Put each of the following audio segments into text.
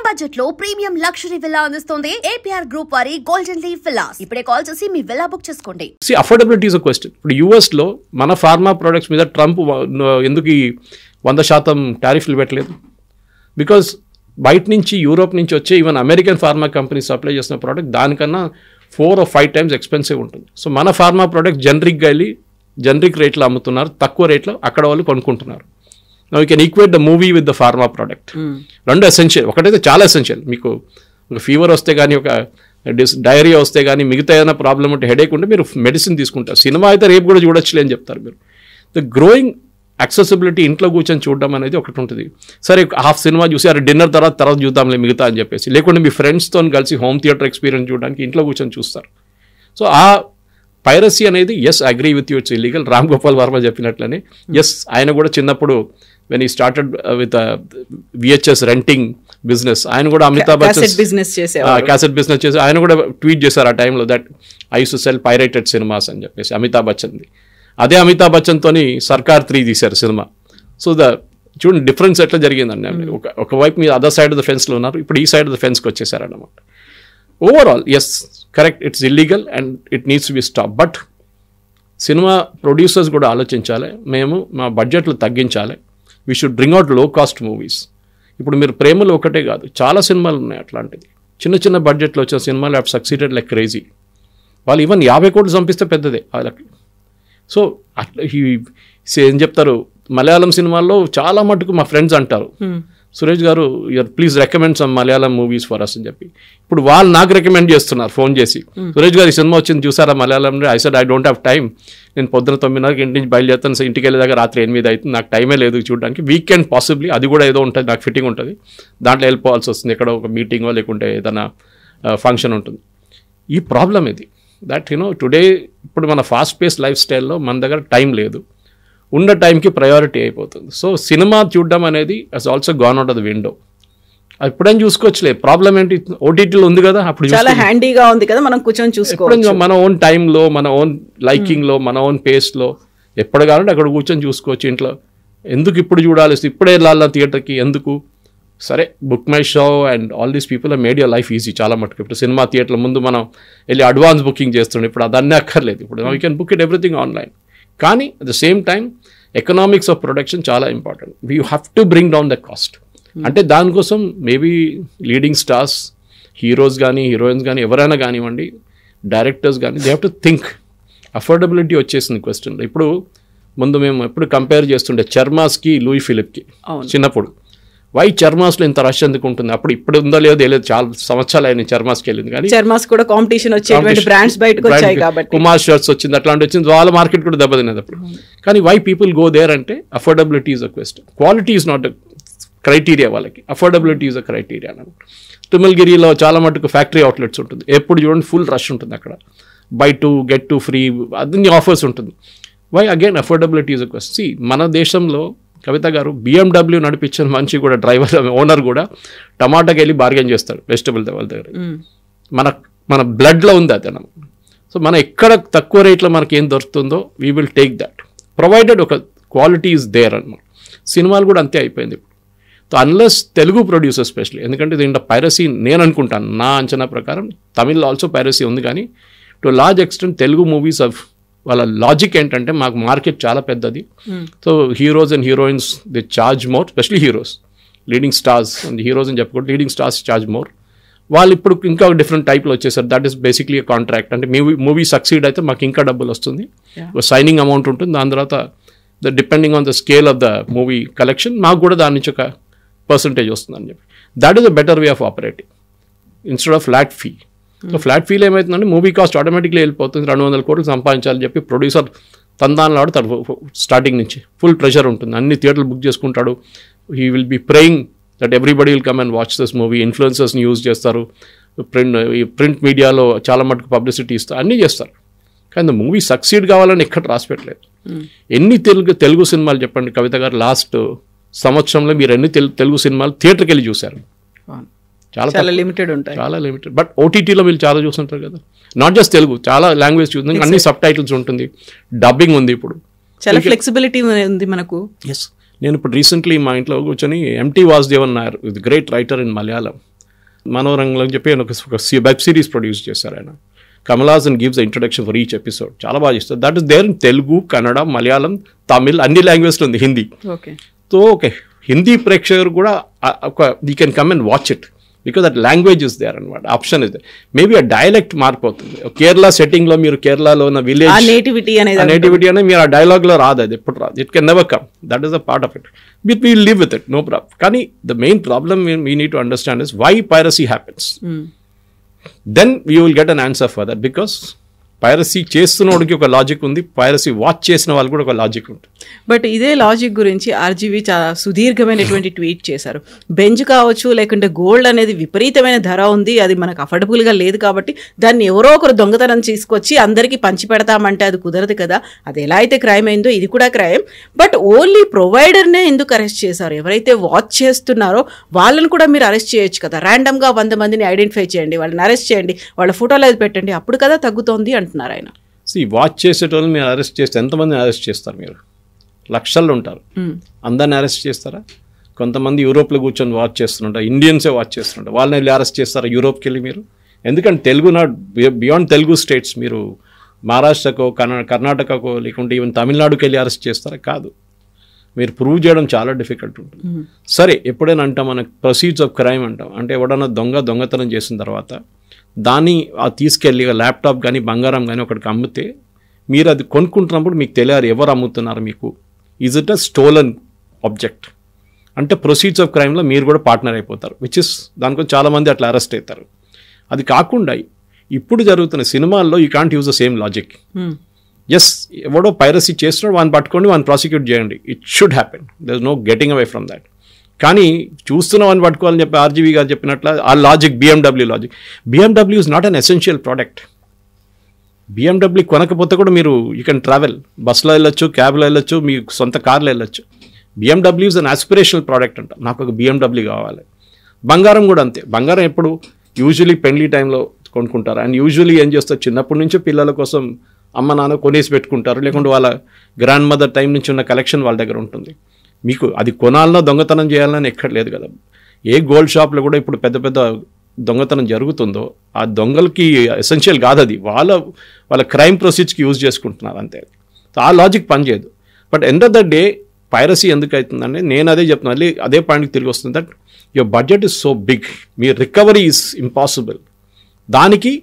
Medium budget లో premium luxury villa అందిస్తుంది APR group వారి గోల్డెన్ లీఫ్ విల్లాస్. ఇప్పుడే కాల్ చేసి మీ విల్లా బుక్ చేసుకోండి. Affordability is a question. ఇప్పుడు యూఎస్ లో మన ఫార్మా ప్రొడక్ట్స్ మీద ట్రంప్ ఎందుకు ఈ 100% టారిఫ్లు పెట్టలేదు? బికాస్ బయట నుంచి యూరోప్ నుంచి వచ్చే even American pharma company supply చేసిన ప్రోడక్ట్ దానికన్నా 4 or 5 times ఎక్స్పెన్సివ్ ఉంటుంది. సో మన ఫార్మా ప్రోడక్ట్ జనరిక్గా వెళ్ళి జనరిక్ రేట్లో అమ్ముతున్నారు, తక్కువ రేట్లో అక్కడ వాళ్ళు కొనుక్కుంటున్నారు. You can equate the movie with the pharma product. రెండు ఎసెన్షియల్. ఒకటైతే చాలా ఎసెన్షియల్. మీకు ఒక ఫీవర్ వస్తే కానీ, ఒక డయేరియా వస్తే కానీ, మిగతా ఏదైనా ప్రాబ్లమ్ ఉంటే, హెడేక్ ఉంటే మీరు మెడిసిన్ తీసుకుంటారు. సినిమా అయితే రేపు కూడా చూడొచ్చులే అని చెప్తారు మీరు. ద గ్రోయింగ్ యాక్సెసిబిలిటీ ఇంట్లో కూర్చొని చూడడం అనేది ఒకటి ఉంటుంది. సరే హాఫ్ సినిమా చూసి అరే డిన్నర్ తర్వాత చూద్దాంలే మిగతా అని చెప్పేసి, లేకుంటే మీ ఫ్రెండ్స్తో కలిసి హోమ్ థియేటర్ ఎక్స్పీరియన్స్ చూడడానికి ఇంట్లో కూర్చొని చూస్తారు. సో ఆ పైరసీ అనేది yes agree with you it's illegal. Ram Gopal Varma చెప్పినట్లనే ఎస్ ఆయన కూడా చిన్నప్పుడు when he started with VHS renting business, ఆయన కూడా అమితాబ్ బచ్చన్ క్యాసెట్ బిజినెస్ చేసి ఆయన కూడా ట్వీట్ చేశారు ఆ టైంలో that I use to cell pirated cinemas అని చెప్పేసి అమితాబ్ బచ్చన్ది. అదే అమితాబ్ బచ్చన్తోని సర్కార్ 3 తీశారు సినిమా. సో చూడండి డిఫరెన్స్ ఎట్లా జరిగిందండి. ఒకవైపు మీరు అదర్ సైడ్ ఆఫ్ ద ఫెన్స్లో ఉన్నారు, ఇప్పుడు ఈ సైడ్ ఆఫ్ ద ఫెన్స్కి వచ్చేసారన్నమాట. Overall yes correct, it's illegal and it needs to be stop. But cinema producers కూడా ఆలోచించాలి, మేము మా బడ్జెట్లు తగ్గించాలి. We should bring out low cost movies. ఇప్పుడు మీరు ప్రేమలు ఒకటే కాదు, చాలా సినిమాలు ఉన్నాయి అట్లాంటిది. చిన్న బడ్జెట్లో వచ్చిన సినిమాలు హ్యావ్ సక్సీడెడ్ లైక్ క్రేజీ. వాళ్ళు ఈవెన్ 50 కోట్లు చంపిస్తే పెద్దదే వాళ్ళకి. సో అట్లా ఏం చెప్తారు, మలయాళం సినిమాల్లో చాలా మటుకు మా ఫ్రెండ్స్ అంటారు, సురేష్ గారు please recommend some Malayalam movies for us అని చెప్పి. ఇప్పుడు వాళ్ళు నాకు రికమెండ్ చేస్తున్నారు ఫోన్ చేసి, సురేష్ గారు ఈ సినిమా వచ్చింది చూసారా మలయాళంలో? I said I don't have time. నేను పొద్దున 9:30 ఇంటి నుంచి బయలుదేరుతాను, సో ఇంటికి వెళ్ళేదాకా రాత్రి 8 అవుతుంది, నాకు టైమే లేదు చూడడానికి. వీకెండ్ పాసిబ్లీ అది కూడా ఏదో ఉంటుంది, నాకు ఫిట్టింగ్ ఉంటుంది, దాంట్లో వెళ్ళిపోవాల్సి వస్తుంది, ఎక్కడో ఒక మీటింగో లేకుంటే ఏదైనా ఫంక్షన్ ఉంటుంది. ఈ ప్రాబ్లం ఇది దట్ టుడే ఇప్పుడు మన ఫాస్ట్ పేస్ లైఫ్ స్టైల్లో మన దగ్గర టైం లేదు, ఉన్న టైంకి ప్రయారిటీ అయిపోతుంది. సో సినిమా చూడడం అనేది has also gone out of the window. ఎప్పుడైనా చూసుకోవచ్చులే, ప్రాబ్లం ఏంటి, ఓటీటీలో ఉంది కదా, అప్పుడు చాలా హ్యాండీగా ఉంది కదా, మనం కూర్చొని చూసుకోవచ్చు. మన ఓన్ టైంలో, మన ఓన్ లైకింగ్లో, మన ఓన్ పేస్లో ఎప్పుడు కావాలంటే అక్కడ కూర్చొని చూసుకోవచ్చు ఇంట్లో. ఎందుకు ఇప్పుడు చూడాలి, ఇప్పుడే వెళ్ళాలా థియేటర్కి ఎందుకు? సరే book my show and all these people made your life easy చాలా మటుకు. ఇప్పుడు సినిమా థియేటర్ల ముందు మనం వెళ్ళి అడ్వాన్స్ బుకింగ్ చేస్తుండే, ఇప్పుడు అదన్నీ అక్కర్లేదు. ఇప్పుడు you can book it everything online. కానీ at the same time economics of production చాలా important. We have to bring down the cost. అంటే దానికోసం మేబీ లీడింగ్ స్టార్స్, హీరోస్ కానీ హీరోయిన్స్ కానీ ఎవరైనా కానివ్వండి, డైరెక్టర్స్ కానీ, they have to think. Affordability వచ్చేసింది క్వశ్చన్లో. ఇప్పుడు ముందు మేము ఎప్పుడు కంపేర్ చేస్తుండే చర్మాస్కి లూయి ఫిలిప్కి చిన్నప్పుడు. వై చర్మాస్లో ఇంత రష్ ఎందుకు ఉంటుంది? అప్పుడు ఇప్పుడు ఉందో లేదో తెలియదు, చాలా సంవత్సరాలు అయిన చర్మాస్కి వెళ్ళింది. కానీ చర్మాస్ కూడా కాంపిటీషన్ వచ్చేటువంటి బ్రాండ్స్ బయటకు వచ్చాయి కాబట్టి, కుమార్ షర్ట్స్ వచ్చింది, అట్లాంటి వచ్చింది, వాళ్ళ మార్కెట్ కూడా దెబ్బతినేది అప్పుడు. కానీ వై పీపుల్ గో దేర్ అంటే affordability is a question, quality is not a criteria వాళ్ళకి, అఫోర్డబిలిటీ ఈజ్ అ క్రైటీరియా అన్నమాట. తిరుమలగిరిలో చాలా మటుకు ఫ్యాక్టరీ అవుట్లెట్స్ ఉంటుంది, ఎప్పుడు చూడండి ఫుల్ రష్ ఉంటుంది అక్కడ, బై 2 get 2 free అన్ని ఆఫర్స్ ఉంటుంది. Why again affordability is a question. See మన దేశంలో కవిత గారు BMW నడిపించిన మంచి కూడా డ్రైవర్ ఓనర్ కూడా టమాటాకి వెళ్ళి బార్గెన్ చేస్తాడు వెజిటబుల్ వాళ్ళ దగ్గర. మన బ్లడ్లో ఉంది అది. సో మన ఎక్కడ తక్కువ రేట్లో మనకి ఏం దొరుకుతుందో we will take that, provided ఒక క్వాలిటీ ఈజ్ దేర్ అన్నమాట. సినిమాలు కూడా అంతే అయిపోయింది ఇప్పుడు. So unless Telugu producer specially, ఎందుకంటే దీంట్లో పైరసీ నేను అనుకుంటాను, నా అంచనా ప్రకారం తమిళ్ ఆల్సో పైరసీ ఉంది, కానీ to large extent Telugu movies of వాళ్ళ లాజిక్ ఏంటంటే మాకు మార్కెట్ చాలా పెద్దది. So heroes and heroines they charge more, especially heroes, leading stars and heroes అని చెప్పుకుంటే లీడింగ్ స్టార్స్ చార్జ్ మోర్. వాళ్ళు ఇప్పుడు ఇంకా డిఫరెంట్ టైప్లో వచ్చేసారు. That is basically contract. అంటే మూవీ సక్సీడ్ అయితే మాకు ఇంకా డబ్బులు వస్తుంది, సైనింగ్ అమౌంట్ ఉంటుంది, దాని తర్వాత depending on the scale of the movie collection మాకు కూడా దాని నుంచి ఒక పర్సంటేజ్ వస్తుందని చెప్పి. That is a better way of operating instead of flat fee. So flat fee ఏమవుతుందంటే మూవీ కాస్ట్ ఆటోమేటిక్లీ వెళ్ళిపోతుంది, 200 కోట్లు సంపాదించాలని చెప్పి ప్రొడ్యూసర్ తందాన్లు ఆడుతాడు స్టార్టింగ్ నుంచి. ఫుల్ ప్రెషర్ ఉంటుంది, అన్ని థియేటర్లు బుక్ చేసుకుంటాడు. He will be praying that everybody will come and watch this movie. ఇన్ఫ్లుయెన్సర్స్ని యూజ్ చేస్తారు, ప్రింట్ మీడియాలో చాలా మటుకు పబ్లిసిటీ ఇస్తారు, అన్నీ చేస్తారు. కానీ మూవీ సక్సీడ్ కావాలని ఎక్కడ రాసి పెట్టలేదు. ఎన్ని తెలుగు సినిమాలు చెప్పండి కవిత గారు, లాస్ట్ సంవత్సరంలో మీరు ఎన్ని తెలుగు సినిమాలు థియేటర్కి వెళ్ళి చూశారు? చాలా లిమిటెడ్ ఉంటాయి, చాలా లిమిటెడ్. బట్ ఓటీటీలో వీళ్ళు చాలా చూస్తుంటారు కదా, నాట్ జస్ట్ తెలుగు, చాలా లాంగ్వేజ్ చూస్తుంది, అన్ని సబ్ టైటిల్స్ ఉంటుంది, డబ్బింగ్ ఉంది, ఇప్పుడు చాలా ఫ్లెక్సిబిలిటీ ఉంది మనకు. ఎస్, నేను ఇప్పుడు రీసెంట్లీ మా ఇంట్లో కూర్చొని MT Vasudevan Nair, great writer in Malayalam, మనోరంగంలో అని చెప్పి ఒక వెబ్ సిరీస్ ప్రొడ్యూస్ చేశారు ఆయన. Kamal Haasan gives the introduction for each episode. చాలా బాగా చేస్తారు. That is there in Telugu, Kannada, Malayalam, Tamil, అన్ని లాంగ్వేజ్లో ఉంది, హిందీ. సో ఓకే, హిందీ ప్రేక్షకులు కూడా you can come and watch it because that language is there అనమాట, ఆప్షన్ ఇస్ దేర్. మేబీ ఆ డైలెక్ట్ మారిపోతుంది. కేరళ సెట్టింగ్లో మీరు కేరళలో ఉన్న విలేజ్ నేటివిటీ అనేది మీరు ఆ డైలాగ్లో రాదు, అది ఎప్పుడు రాదు. It can never come. That is a part of it. But we live with it, no problem. కానీ the main problem we need to understand is why piracy happens. Then we will get an answer for that. Because piracy చేస్తున్నోడికి ఒక logic ఉంది, piracy watch చేసిన వాళ్ళు కూడా ఒక logic ఉంటుంది. But ఇదే లాజిక్ గురించి ఆర్జీవి చాలా సుదీర్ఘమైనటువంటి ట్వీట్ చేశారు. బెంజ్ కావచ్చు, లేకుంటే గోల్డ్ అనేది విపరీతమైన ధర ఉంది, అది మనకు అఫోర్డబుల్గా లేదు కాబట్టి దాన్ని ఎవరో ఒకరు దొంగతనం తీసుకొచ్చి అందరికీ పంచి పెడతామంటే అది కుదరదు కదా. అది ఎలా అయితే క్రైమ్ అయిందో ఇది కూడా క్రైమ్. బట్ ఓన్లీ ప్రొవైడర్నే ఎందుకు అరెస్ట్ చేశారు? ఎవరైతే వాచ్ చేస్తున్నారో వాళ్ళని కూడా మీరు అరెస్ట్ చేయొచ్చు కదా. ర్యాండమ్గా 100 మందిని ఐడెంటిఫై చేయండి, వాళ్ళని అరెస్ట్ చేయండి, వాళ్ళ ఫోటోలు అది పెట్టండి, అప్పుడు కదా తగ్గుతోంది అంటున్నారు ఆయన. వాచ్ చేసేటోళ్ళు మీరు అరెస్ట్ చేస్తే ఎంతమందిని అరెస్ట్ చేస్తారు? మీరు లక్షల్లో ఉంటారు, అందరిని అరెస్ట్ చేస్తారా? కొంతమంది యూరోప్లో కూర్చొని వాచ్ చేస్తుంటారు, ఇండియన్సే వాచ్ చేస్తుంటారు, వాళ్ళని వెళ్ళి అరెస్ట్ చేస్తారా యూరోప్కి వెళ్ళి మీరు? ఎందుకంటే Telugu not beyond Telugu states మీరు మహారాష్ట్రకో కర్ణాటకకో లేకుంటే ఈవెన్ తమిళనాడుకి వెళ్ళి అరెస్ట్ చేస్తారా? కాదు. మీరు ప్రూవ్ చేయడం చాలా డిఫికల్ట్ ఉంటుంది. సరే, ఎప్పుడైనా అంటాం మనకు ప్రొసీడ్స్ ఆఫ్ క్రైమ్ అంటాం, అంటే ఎవడన్నా దొంగతనం చేసిన తర్వాత దాన్ని తీసుకెళ్ళి ల్యాప్టాప్ కానీ బంగారం కానీ ఒకటికి అమ్మితే మీరు అది కొనుక్కుంటున్నప్పుడు మీకు తెలియాలి ఎవరు అమ్ముతున్నారు మీకు. Is it a stolen object అంటే ప్రొసీడ్స్ ఆఫ్ క్రైమ్లో మీరు కూడా పార్ట్నర్ అయిపోతారు, విచ్ ఇస్ దానికోసం చాలామంది అట్లా అరెస్ట్ అవుతారు. అది కాకుండా ఇప్పుడు జరుగుతున్న సినిమాల్లో you can't use the same logic. Yes, ఎవడో పైరసీ చేస్తున్నాడు, వాడిని పట్టుకోండి, వాడిని ప్రాసిక్యూట్ చేయండి, it should happen, there is no getting away from that. కానీ చూస్తున్న వాడిని పట్టుకోవాలని చెప్పి ఆర్జీవి గారు చెప్పినట్ల ఆ logic BMW logic. BMW is not an essential product. BMW కొనకపోతే కూడా మీరు యూ కెన్ ట్రావెల్, బస్సులో వెళ్ళొచ్చు, క్యాబ్లో వెళ్ళొచ్చు, మీ సొంత కార్లో వెళ్ళొచ్చు. BMW is an aspirational product అంట, నాకు ఒక బిఎండబ్ల్యూ కావాలి. బంగారం కూడా అంతే. బంగారం ఎప్పుడు యూజువలీ పెళ్లి టైంలో కొనుక్కుంటారు. అండ్ యూజువలీ ఏం చేస్తారు, చిన్నప్పటి నుంచే పిల్లల కోసం అమ్మ నాన్న కొనేసి పెట్టుకుంటారు, లేకుంటే వాళ్ళ గ్రాండ్ మదర్ టైం నుంచి ఉన్న కలెక్షన్ వాళ్ళ దగ్గర ఉంటుంది. మీకు అది కొనాలన్నా దొంగతనం చేయాలని ఎక్కడ లేదు కదా. ఏ గోల్డ్ షాప్లో కూడా ఇప్పుడు పెద్ద పెద్ద దొంగతనం జరుగుతుందో ఆ దొంగలకి ఎసెన్షియల్ కాదు, అది వాళ్ళ క్రైమ్ ప్రొసీడ్స్కి యూజ్ చేసుకుంటున్నారు అంతే. ఆ లాజిక్ పనిచేయదు. But end of the day piracy ఎందుకు అవుతుందంటే నేను అదే చెప్తున్నాను, మళ్ళీ అదే పాయింట్కి తిరిగి వస్తుంది. That your budget is so big, మీ రికవరీ ఈజ్ ఇంపాసిబుల్, దానికి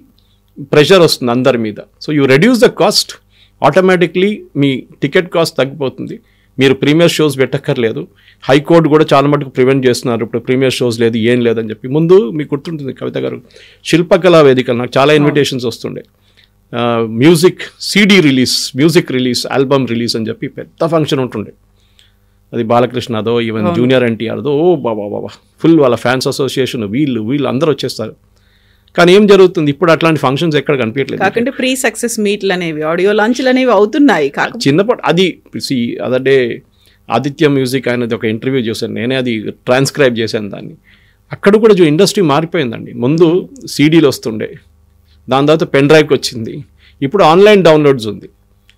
ప్రెషర్ వస్తుంది అందరి మీద. So you reduce the cost, automatically మీ టికెట్ కాస్ట్ తగ్గిపోతుంది, మీరు ప్రీమియర్ షోస్ పెట్టక్కర్లేదు. హైకోర్టు కూడా చాలా మటుకు ప్రివెంట్ చేస్తున్నారు, ఇప్పుడు ప్రీమియర్ షోస్ లేదు ఏం లేదని చెప్పి. ముందు మీకు గుర్తుంటుంది కవిత గారు, శిల్పకళా వేదికలు నాకు చాలా ఇన్విటేషన్స్ వస్తుండే, music CD release, music release, album release అని చెప్పి పెద్ద ఫంక్షన్ ఉంటుండే. అది బాలకృష్ణదో ఈవెన్ జూనియర్ ఎన్టీఆర్దో, ఓ బాబా ఫుల్ వాళ్ళ ఫ్యాన్స్ అసోసియేషన్ వీళ్ళు అందరూ వచ్చేస్తారు. కానీ ఏం జరుగుతుంది ఇప్పుడు అట్లాంటి ఫంక్షన్స్ ఎక్కడ కనిపించట్లేదు. కాకంటే ప్రీ సక్సెస్ మీట్లు అనేవి, ఆడియో లాంచ్లు అనేవి అవుతున్నాయి. చిన్నప్పుడు అది అదర్ డే ఆదిత్య మ్యూజిక్ అనేది ఒక ఇంటర్వ్యూ చేశాను, నేనే అది ట్రాన్స్క్రైబ్ చేశాను దాన్ని. అక్కడ కూడా ఇండస్ట్రీ మారిపోయిందండి. ముందు సీడీలు వస్తుండే, దాని తర్వాత పెన్ డ్రైవ్కి వచ్చింది, ఇప్పుడు ఆన్లైన్ డౌన్లోడ్స్ ఉంది.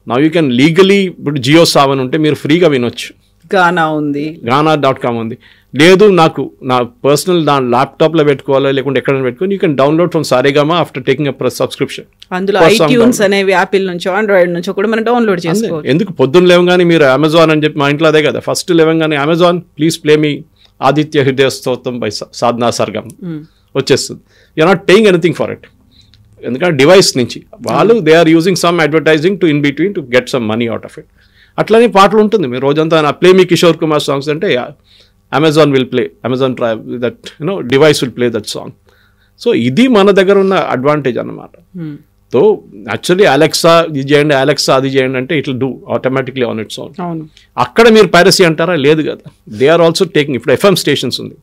నా యూ కెన్ లీగలీ ఇప్పుడు జియో సావన్ ఉంటే మీరు ఫ్రీగా వినొచ్చు, గానా ఉంది, గానా.com ఉంది. లేదు నాకు నా పర్సనల్ దాని ల్యాప్టాప్లో పెట్టుకోవాలా లేకుంటే ఎక్కడైనా పెట్టుకోవాలి, you can download from Saregama after taking a subscription. అందులో ఐట్యూన్స్ అనేవి యాపిల్ నుంచి ఆండ్రాయిడ్ నుంచి కూడా మనం డౌన్లోడ్ చేసుకోవచ్చు. ఎందుకు పొద్దున్న లేవగానే మీరు అమెజాన్ అని చెప్పి, మా ఇంట్లో అదే కదా ఫస్ట్ లేవగానే Amazon please play me Aditya Hridaya Stotram by Sadhana Sargam వచ్చేస్తుంది. You are not paying anything for it, ఎందుకంటే డివైస్ నుంచి వాళ్ళు they are using some advertising to in between to get some money out of it. అట్లనే పాటలు ఉంటుంది, మీరు రోజంతా నా play me Kishore Kumar songs అంటే Amazon will play, Amazon that device will play that song. So ఇది మన దగ్గర ఉన్న అడ్వాంటేజ్ అన్నమాట. సో యాక్చువల్లీ అలెక్సా ఇది చేయండి, అలెక్సా అది చేయండి అంటే it will do automatically on its own. అక్కడ మీరు పైరసీ అంటారా? లేదు కదా. దే ఆర్ ఆల్సో టేకింగ్, ఇప్పుడు ఎఫ్ఎం స్టేషన్స్ ఉంది,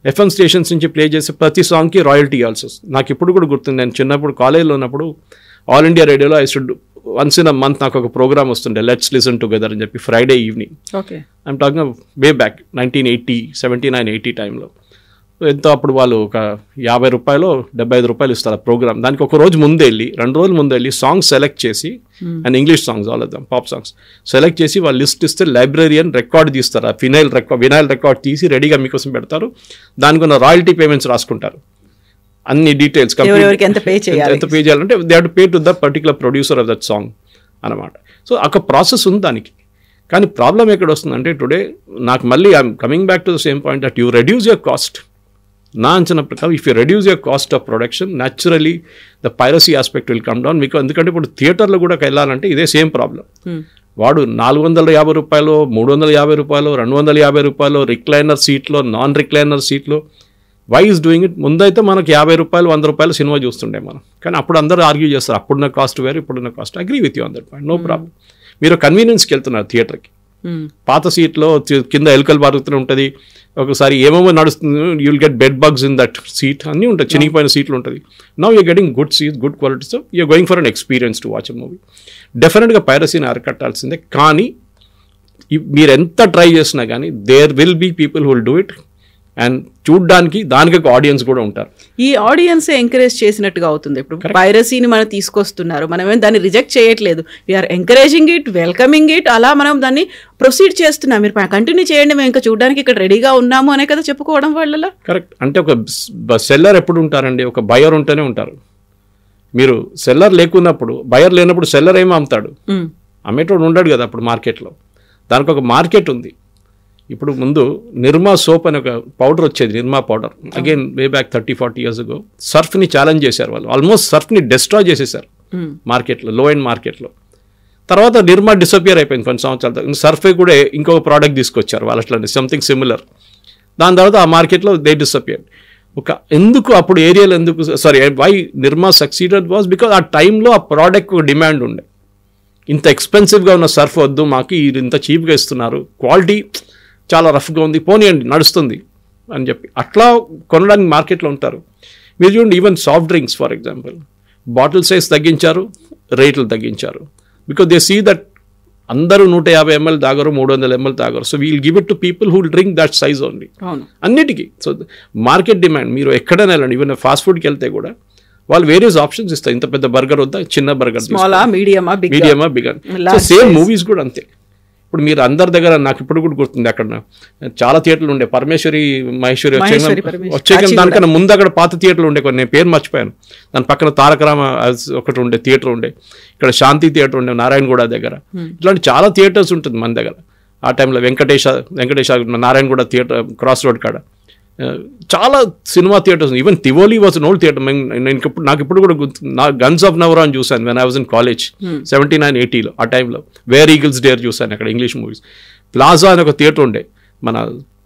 ఎఫ్ఎం స్టేషన్స్ నుంచి ప్లే చేసే ప్రతి సాంగ్కి రాయల్టీ ఇవ్వాల్సి వస్తుంది. నాకు ఇప్పుడు కూడా గుర్తుంది, నేను చిన్నప్పుడు కాలేజ్లో ఉన్నప్పుడు ఆల్ ఇండియా రేడియోలో I should once in a month నాకు ఒక ప్రోగ్రామ్ వస్తుండే, లెట్స్ లిసన్ టుగెదర్ అని చెప్పి, Friday evening. I'm talking way back 1980, 79, 80 టైంలో. ఎంతో అప్పుడు వాళ్ళు ఒక 50 రూపాయలు 75 రూపాయలు ఇస్తారు ఆ ప్రోగ్రామ్. దానికి ఒక రోజు ముందే వెళ్ళి 2 రోజుల ముందే వెళ్ళి సాంగ్స్ సెలెక్ట్ చేసి, and English songs all of them pop songs select చేసి వాళ్ళు లిస్ట్ ఇస్తే లైబ్రరీయన్ రికార్డ్ తీస్తారు, ఆ వినైల్ రికార్డ్ తీసి రెడీగా మీకోసం పెడతారు. దానికి ఉన్న రాయల్టీ పేమెంట్స్ రాసుకుంటారు. అన్ని డీటెయిల్స్ ఎవరెవరికి ఎంత పే చేయాలంటే they have to pay to the particular producer of that song అనమాట. సో ఒక ప్రాసెస్ ఉంది దానికి. కానీ ప్రాబ్లం ఎక్కడ వస్తుందంటే టుడే నాకు మళ్ళీ I'm coming back to the same point that you reduce your cost. నా అంచనా ప్రకారం if you reduce your cost of production naturally the piracy aspect will come down. మీకు ఎందుకంటే ఇప్పుడు థియేటర్లో కూడా వెళ్ళాలంటే ఇదే సేమ్ ప్రాబ్లం. వాడు 450 రూపాయలు, 350 రూపాయలు, 250 రూపాయలు రిక్లైనర్ సీట్లో, నాన్ రిక్లైనర్ సీట్లో వై ఈస్ డూయింగ్ ఇట్. ముందైతే మనకి 50 రూపాయలు, 100 రూపాయలు సినిమా చూస్తుండే మనం. కానీ అప్పుడు అందరూ ఆర్గ్యూ చేస్తారు అప్పుడున్న కాస్ట్ వేరు ఇప్పుడున్న cost. Agree with you on that point, no problem. మీరు కన్వీనియన్స్కి వెళ్తున్నారు థియేటర్కి, పాత సీట్లో కింద ఎలుకలు బారుతూనే ఉంటుంది, ఒకసారి ఏమేమో నడుస్తుంది, you will get bed bugs in that seat, అన్నీ ఉంటాయి, చినిగిపోయిన సీట్లు ఉంటుంది. Now you're getting good seats, good quality, so you're going for an experience to watch a movie. డెఫినెట్గా పైరసీని అరికట్టాల్సిందే. కానీ మీరు ఎంత ట్రై చేసినా కానీ there will be people who will do it, and చూడ్డానికి దానికి ఒక ఆడియన్స్ కూడా ఉంటారు. ఈ ఆడియన్స్ ఎంకరేజ్ చేసినట్టుగా అవుతుంది. ఇప్పుడు పైరసీని మనం తీసుకొస్తున్నారు, మనం దాన్ని రిజెక్ట్ చేయట్లేదు, we are encouraging it, welcoming it, అలా మనం దాన్ని ప్రొసీడ్ చేస్తున్నాం. మీరు కంటిన్యూ చేయండి, మేము ఇంకా చూడడానికి ఇక్కడ రెడీగా ఉన్నాము అనే కదా చెప్పుకోవడం వాళ్ళ. కరెక్ట్. అంటే ఒక సెల్లర్ ఎప్పుడు ఉంటారండి, ఒక బయర్ ఉంటేనే ఉంటారు. మీరు సెల్లర్ లేకున్నప్పుడు, బయర్ లేనప్పుడు సెల్లర్ ఏమో అమ్ముతాడు, అమ్మేటోడు ఉండడు కదా అప్పుడు మార్కెట్లో. దానికి ఒక మార్కెట్ ఉంది. ఇప్పుడు ముందు నిర్మా సోప్ అనే ఒక పౌడర్ వచ్చేది, Nirma powder, again way back 30-40 years ago. సర్ఫ్ని ఛాలెంజ్ చేశారు వాళ్ళు, ఆల్మోస్ట్ సర్ఫ్ని డిస్ట్రాయ్ చేసేసారు మార్కెట్లో, లో ఎండ్ మార్కెట్లో. తర్వాత నిర్మా డిసపియర్ అయిపోయింది కొన్ని సంవత్సరాల తర్వాత. సర్ఫే కూడా ఇంకొక ప్రోడక్ట్ తీసుకొచ్చారు వాళ్ళు, అట్లా సంథింగ్ సిమిలర్. దాని తర్వాత ఆ మార్కెట్లో దే డిసపియర్డ్. ఎందుకు అప్పుడు ఏరియాలో ఎందుకు why Nirma succeeded was because ఆ టైంలో ఆ ప్రోడక్ట్ డిమాండ్ ఉండే. ఇంత ఎక్స్పెన్సివ్గా ఉన్న సర్ఫ్ వద్దు మాకు, ఇంత చీప్గా ఇస్తున్నారు, క్వాలిటీ చాలా రఫ్గా ఉంది, పోనీయండి నడుస్తుంది అని చెప్పి అట్లా కొనడానికి మార్కెట్లో ఉంటారు. మీరు చూడండి, even soft drinks for example, bottle size తగ్గించారు, రేట్లు తగ్గించారు. బికాస్ దే సీ దట్ అందరూ 150 ml తాగరు, 300 ml తాగరు. So we'll give it to people who drink that size only అన్నిటికీ. So market demand. మీరు ఎక్కడైనా వెళ్ళండి, ఈవెన్ ఫాస్ట్ ఫుడ్కి వెళ్తే కూడా వాళ్ళు వేరియస్ ఆప్షన్స్ ఇస్తారు. ఇంత పెద్ద బర్గర్ వద్దా, చిన్న బర్గర్, మీడియమా, బిగర్. సో సేమ్ మూవీస్ కూడా అంతే. ఇప్పుడు మీరు అందరి దగ్గర, నాకు ఇప్పుడు కూడా గుర్తుంది, అక్కడ చాలా థియేటర్లు ఉండే, పరమేశ్వరి మహేశ్వరి వచ్చే దానికన్నా ముందు అక్కడ పాత థియేటర్లు ఉండే కొన్ని, నేను పేరు మర్చిపోయాను. దాని పక్కన తారకరామ ఒకటి ఉండే థియేటర్ ఉండే, ఇక్కడ శాంతి థియేటర్ ఉండే నారాయణగూడ దగ్గర. ఇట్లాంటి చాలా థియేటర్స్ ఉంటుంది మన దగ్గర. ఆ టైంలో Venkatesa Narayanaguda theatre cross road కాడ చాలా cinema theatres. Even Tivoli was an old theatre. నాకు ఇప్పుడు కూడా గన్స్ ఆఫ్ నవరా అని చూశాను when I was in college 79-80లో. ఆ టైంలో వేర్ ఈగిల్స్ డేర్ చూశాను అక్కడ, ఇంగ్లీష్ మూవీస్. ప్లాజా అని ఒక థియేటర్ ఉండే మన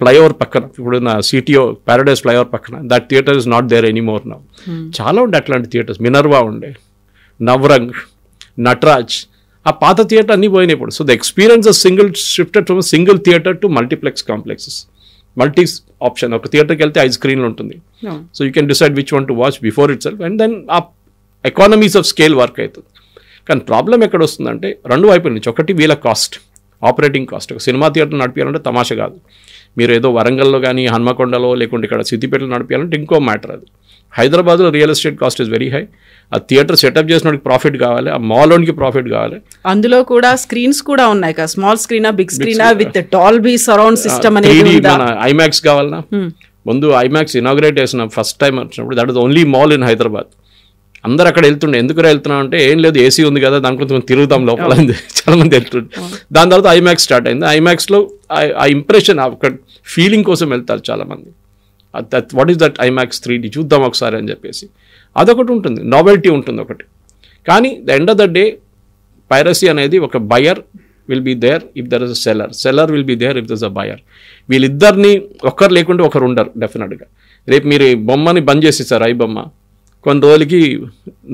ఫ్లైఓవర్ పక్కన, ఇప్పుడు నా సిటీఓ ప్యారడైజ్ ఫ్లైఓవర్ పక్కన. That theatre is not there anymore now. చాలా ఉండే అట్లాంటి థియేటర్స్. మినర్వా ఉండే, నవరంగ్, నటరాజ్, ఆ పాత థియేటర్ అన్నీ పోయినాయి ఇప్పుడు. So the experience shifted from single theatre to multiplex complexes. Multi option. ఒక థియేటర్కి వెళ్తే 5 స్క్రీన్లు ఉంటుంది. So you can decide which one to watch before itself, and then ఆ ఎకానమీస్ ఆఫ్ స్కేల్ వర్క్ అవుతుంది. కానీ ప్రాబ్లం ఎక్కడ వస్తుందంటే రెండు వైపుల నుంచి. ఒకటి వీళ్ళ కాస్ట్, ఆపరేటింగ్ కాస్ట్. ఒక సినిమా థియేటర్ నడిపించాలంటే తమాషా కాదు. మీరు ఏదో వరంగల్లో కానీ హన్మకొండలో లేకుంటే ఇక్కడ సిద్దిపేటలో నడిపించాలంటే ఇంకో మ్యాటర్ అది. హైదరాబాద్లో real estate cost is very high. ఆ థియేటర్ సెటప్ చేసినోడికి ప్రాఫిట్ కావాలి, ఆ మాల్లోనికి ప్రాఫిట్ కావాలి. అందులో కూడా స్క్రీన్స్ కూడా ఉన్నాయి కదా, స్మాల్ స్క్రీనా, బిగ్ స్క్రీనా, విత్ డాల్బీ సరౌండ్ సిస్టమ్ అనేది. మన ఐమాక్స్ కావాలన్నా, ముందు ఐమాక్స్ ఇనాగ్రేట్ చేసిన ఫస్ట్ టైం వచ్చినప్పుడు, that is only mall in Hyderabad. అందరు అక్కడ వెళ్తుండే. ఎందుకు వెళ్తున్నాం అంటే, ఏం లేదు ఏసీ ఉంది కదా, దాని కొంచెం తిరుగుతాం లోపల, చాలా మంది వెళ్తుండే. దాని తర్వాత ఐమాక్స్ స్టార్ట్ అయింది. ఐమాక్స్లో ఆ ఇంప్రెషన్, ఒక ఫీలింగ్ కోసం వెళ్తారు చాలామంది. What is that IMAX 3D చూద్దాం ఒకసారి అని చెప్పేసి అదొకటి ఉంటుంది, నావెల్టీ ఉంటుంది ఒకటి. కానీ the end of the day piracy అనేది ఒక buyer will be there if there is a seller will be there if there is a buyer. వీళ్ళిద్దరిని ఒక్కరు లేకుంటే ఒకరు ఉండరు డెఫినెట్గా. రేపు మీరు బొమ్మని బంద్ చేసేసారు, ఐ బొమ్మ, కొన్ని రోజులకి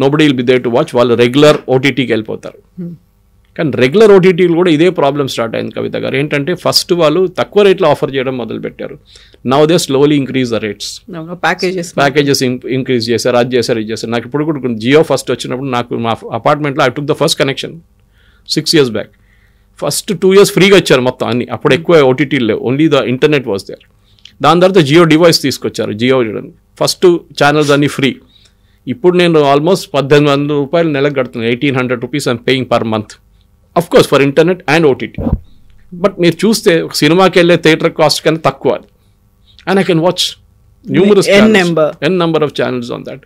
nobody will be there to watch, వాళ్ళు రెగ్యులర్ ఓటీటీకి వెళ్ళిపోతారు. కానీ రెగ్యులర్ ఓటీటీలు కూడా ఇదే ప్రాబ్లం స్టార్ట్ అయింది కవిత గారు. ఏంటంటే ఫస్ట్ వాళ్ళు తక్కువ రేట్లో ఆఫర్ చేయడం మొదలుపెట్టారు. Now they slowly increase the rates, packages increase చేశారు, అది చేశారు, ఇది చేశారు. నాకు ఇప్పుడు కూడా జియో ఫస్ట్ వచ్చినప్పుడు, నాకు మా అపార్ట్మెంట్లో I took the first connection 6 years back. First 2 years ఫ్రీగా ఇచ్చారు మొత్తం అన్ని. అప్పుడు ఎక్కువ ఓటీటీలు లేవు, only the internet was there. దాని తర్వాత జియో డివైస్ తీసుకొచ్చారు, జియో ఫస్ట్ ఛానల్స్ అన్నీ ఫ్రీ. ఇప్పుడు నేను ఆల్మోస్ట్ 1800 రూపాయలు నెలకు కడుతున్నాను, 1800 rupees I'm paying per month. Of course for internet and OTT. But మీరు చూస్తే ఒక సినిమాకి వెళ్ళే థియేటర్ కాస్ట్ కన్నా తక్కువ అది, and I can watch numerous N channels, n number of channels on that,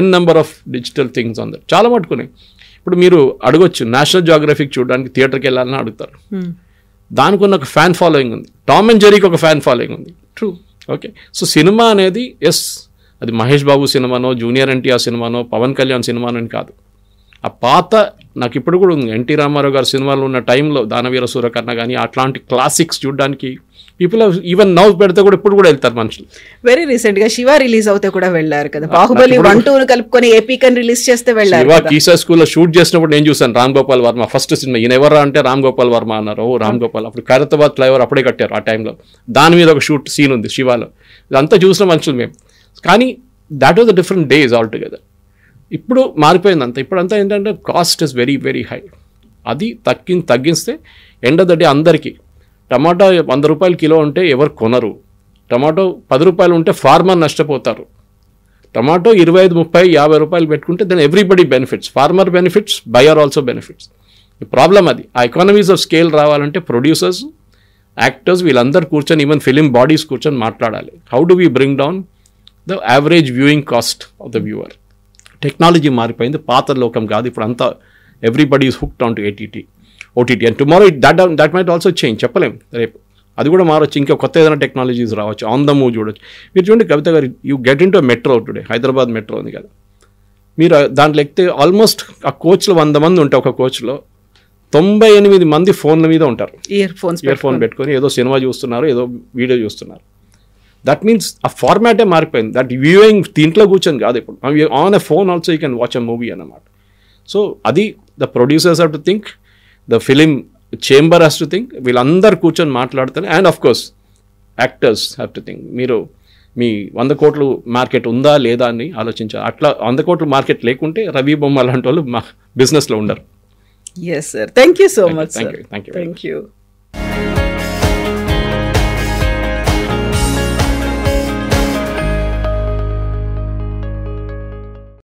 n number of digital things on that. చాలా మట్టుకున్నాయి. ఇప్పుడు మీరు అడగొచ్చు నేషనల్ జియోగ్రఫిక్ చూడడానికి థియేటర్కి వెళ్ళాలని అడుగుతారు. దానికి ఉన్న ఒక ఫ్యాన్ ఫాలోయింగ్ ఉంది. టామ్ అండ్ జెర్రీకి ఒక ఫ్యాన్ ఫాలోయింగ్ ఉంది. ట్రూ. ఓకే, సో సినిమా అనేది ఎస్ అది మహేష్ బాబు సినిమానో జూనియర్ ఎన్టీఆర్ సినిమానో పవన్ కళ్యాణ్ సినిమానో అని కాదు. ఆ పాత నాకు ఇప్పుడు కూడా ఉంది ఎన్టీ రామారావు గారి సినిమాలు ఉన్న టైంలో దానవీర సూరకర్ణ కానీ అట్లాంటి క్లాసిక్స్ చూడడానికి పీపుల్ ఈవెన్ నౌ పెడితే కూడా ఇప్పుడు కూడా వెళ్తారు మనుషులు. వెరీ రీసెంట్ గా శివ రిలీజ్ అవుతే కూడా వెళ్ళారు కదా, బాహుబలి 1-2 కలుపుకొని ఏపీకన్ రిలీజ్ చేస్తే వెళ్ళారు. కీసా స్కూల్లో షూట్ చేసినప్పుడు నేను చూసాను రామ్ గోపాల్ వర్మ ఫస్ట్ సినిమా. ఈయన ఎవరా అంటే రామ్ గోపాల్ వర్మ అన్నారు. ఓ రామ్ గోపాల్, అప్పుడు ఖైరతాబాద్ ఫ్లైఓవర్ అప్పుడే కట్టారు ఆ టైంలో. దాని మీద ఒక షూట్ సీన్ ఉంది శివాలో. ఇదంతా చూసిన మనుషులు మేము. కానీ that was the different days all together. ఇప్పుడు మారిపోయింది అంతా. ఇప్పుడంతా ఏంటంటే cost is very very high. అది తగ్గిస్తే ఎండ్ ఆఫ్ ద డే అందరికీ టమాటో 100 రూపాయలు కిలో ఉంటే ఎవరు కొనరు. టమాటో 10 రూపాయలు ఉంటే ఫార్మర్ నష్టపోతారు. టమాటో 25, 30, 50 రూపాయలు పెట్టుకుంటే then everybody benefits. Farmer benefits, buyer also benefits. Problem అది. ఆ ఎకానమీస్ ఆఫ్ స్కేల్ రావాలంటే ప్రొడ్యూసర్స్, యాక్టర్స్ వీళ్ళందరూ కూర్చొని ఈవెన్ ఫిలిం బాడీస్ కూర్చొని మాట్లాడాలి. How do we bring down the average viewing cost of the viewer. Technology మారిపోయింది, పాత లోకం కాదు. ఇప్పుడు అంతా everybody is hooked on to OTT and tomorrow that might also change. చెప్పలేం, రేపు అది కూడా మారొచ్చు. ఇంకా కొత్త ఏదైనా టెక్నాలజీస్ రావచ్చు. ఆన్ ద మూవ్ చూడొచ్చు. మీరు చూడండి కవిత గారు, you get in to metro today. Hyderabad metro ఉంది కదా, మీరు దాంట్లో ఎక్కితే ఆల్మోస్ట్ ఆ కోచ్లో 100 మంది ఉంటే ఒక కోచ్లో 98 మంది ఫోన్ల మీద ఉంటారు. ఇయర్ ఫోన్ పెట్టుకొని ఏదో సినిమా చూస్తున్నారు, ఏదో వీడియో చూస్తున్నారు. దట్ మీన్స్ ఆ ఫార్మాటే మారిపోయింది. దట్ వ్యూయింగ్ దీంట్లో కూర్చొని కాదు. ఇప్పుడు on a phone also you can watch a movie అన్నమాట. సో అది the producers have to think, the film chamber has to think. వీళ్ళందరూ కూర్చొని మాట్లాడుతారు. And of course actors have to think. మీరు మీ 100 కోట్లు మార్కెట్ ఉందా లేదా అని ఆలోచించాలి. అట్లా 100 కోట్లు మార్కెట్ లేకుంటే రవి బొమ్మ లాంటి వాళ్ళు మా బిజినెస్లో ఉండరు. Yes sir, thank you so much. Thank you.